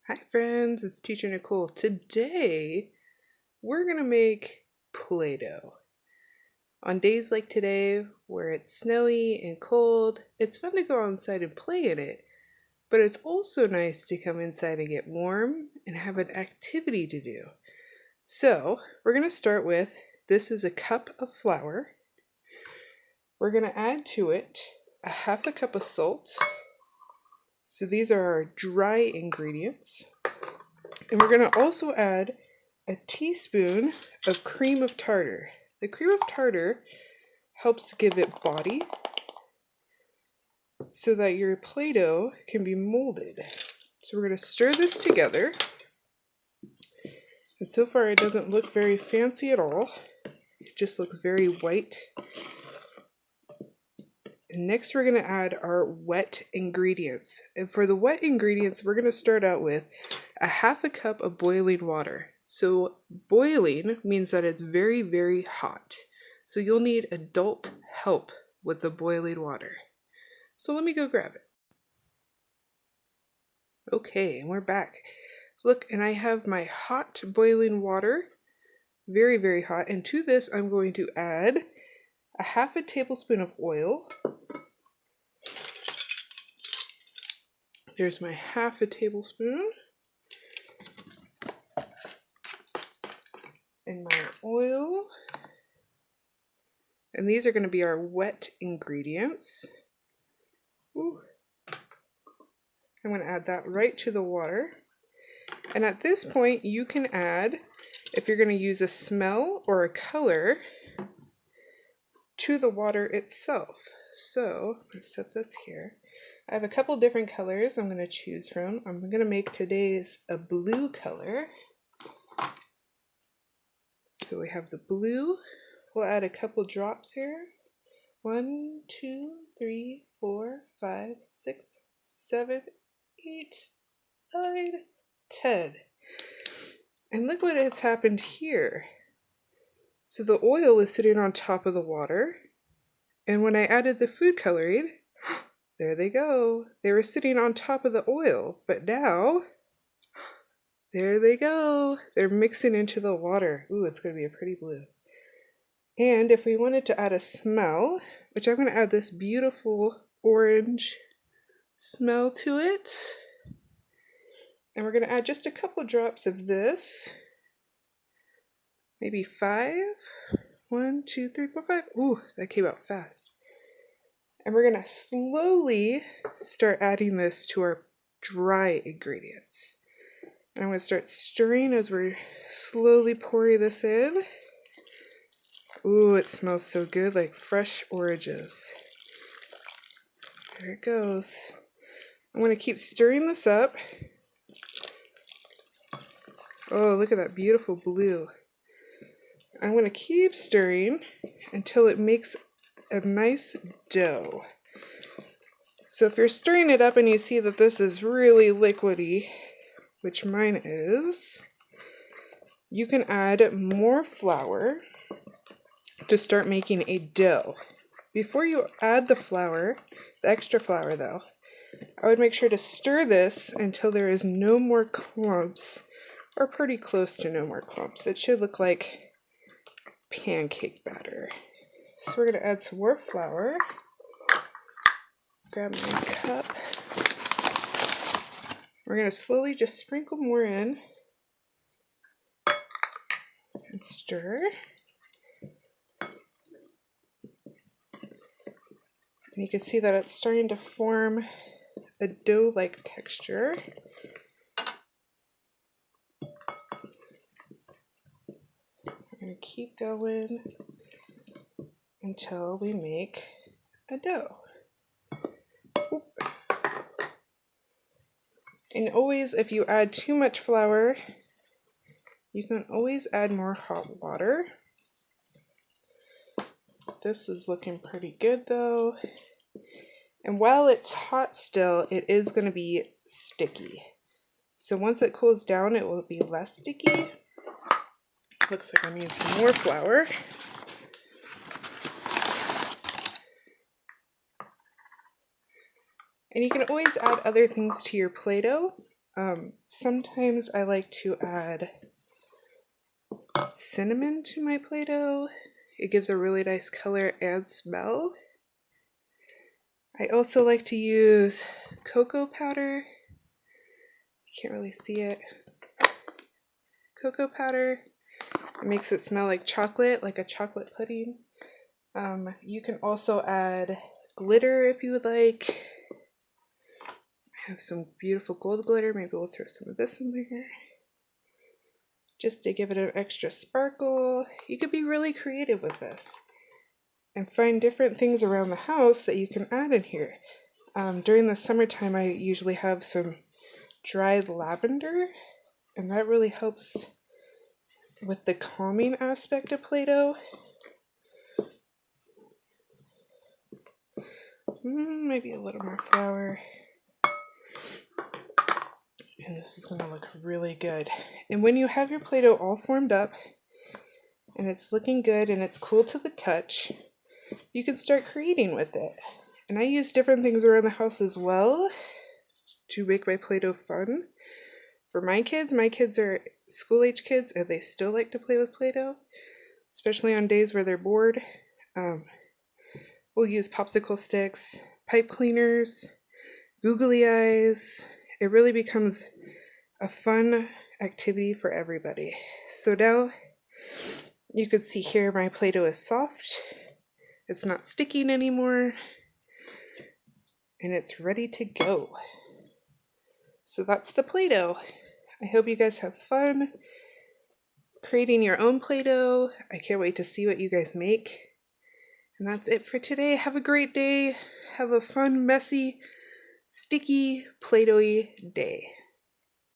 Hi friends, it's Teacher Nicole. Today we're going to make Play-Doh. On days like today where it's snowy and cold, it's fun to go outside and play in it, but it's also nice to come inside and get warm and have an activity to do. So we're going to start with, this is a cup of flour. We're going to add to it a half a cup of salt. So these are our dry ingredients. And we're going to also add a teaspoon of cream of tartar. The cream of tartar helps give it body so that your Play-Doh can be molded. So we're going to stir this together. And so far it doesn't look very fancy at all. It just looks very white. And next we're going to add our wet ingredients. And for the wet ingredients, we're going to start out with a half a cup of boiling water. So boiling means that it's very, very hot. So you'll need adult help with the boiling water. So let me go grab it. Okay, and we're back. Look, and I have my hot boiling water, very, very hot. And to this, I'm going to add a half a tablespoon of oil. There's my half a tablespoon. And my oil. And these are going to be our wet ingredients. Ooh. I'm going to add that right to the water. And at this point, you can add, if you're going to use a smell or a color, to the water itself. So, let's set this here. I have a couple different colors I'm going to choose from. I'm going to make today's a blue color. So we have the blue. We'll add a couple drops here. 1, 2, 3, 4, 5, 6, 7, 8, 9, 10. And look what has happened here. So the oil is sitting on top of the water. And when I added the food coloring, there they go. They were sitting on top of the oil. But now, there they go. They're mixing into the water. Ooh, it's going to be a pretty blue. And if we wanted to add a smell, which I'm going to add this beautiful orange smell to it. And we're going to add just a couple drops of this. Maybe 5. 1, 2, 3, 4, 5. Ooh, that came out fast. And we're going to slowly start adding this to our dry ingredients. And I'm going to start stirring as we're slowly pouring this in. Ooh, it smells so good, like fresh oranges. There it goes. I'm going to keep stirring this up. Oh, look at that beautiful blue. I'm going to keep stirring until it makes a nice dough. So if you're stirring it up and you see that this is really liquidy, which mine is, you can add more flour to start making a dough. Before you add the flour, the extra flour though, I would make sure to stir this until there is no more clumps, or pretty close to no more clumps. It should look like pancake batter. So we're going to add some more flour. Grab my cup. We're going to slowly just sprinkle more in and stir. And you can see that it's starting to form a dough-like texture. We're going to keep going until we make a dough. Oop. And always, if you add too much flour, you can always add more hot water. This is looking pretty good though. And while it's hot still, it is going to be sticky. So once it cools down, it will be less sticky. Looks like I need some more flour. And you can always add other things to your Play-Doh. Sometimes I like to add cinnamon to my Play-Doh. It gives a really nice color and smell. I also like to use cocoa powder. You can't really see it. Cocoa powder. It makes it smell like chocolate, like a chocolate pudding. You can also add glitter if you would like. I have some beautiful gold glitter. Maybe we'll throw some of this in there, just to give it an extra sparkle. You could be really creative with this and find different things around the house that you can add in here. During the summertime, I usually have some dried lavender, and that really helps with the calming aspect of Play-Doh. Maybe a little more flour. And this is going to look really good. And when you have your Play-Doh all formed up, and it's looking good and it's cool to the touch, you can start creating with it. And I use different things around the house as well to make my Play-Doh fun. For my kids are school-age kids and they still like to play with Play-Doh, especially on days where they're bored. We'll use popsicle sticks, pipe cleaners, googly eyes. It really becomes a fun activity for everybody. So now you can see here my Play-Doh is soft. It's not sticking anymore. And it's ready to go. So that's the Play-Doh. I hope you guys have fun creating your own Play-Doh. I can't wait to see what you guys make. And that's it for today. Have a great day. Have a fun, messy, sticky, Play-Doh-y day.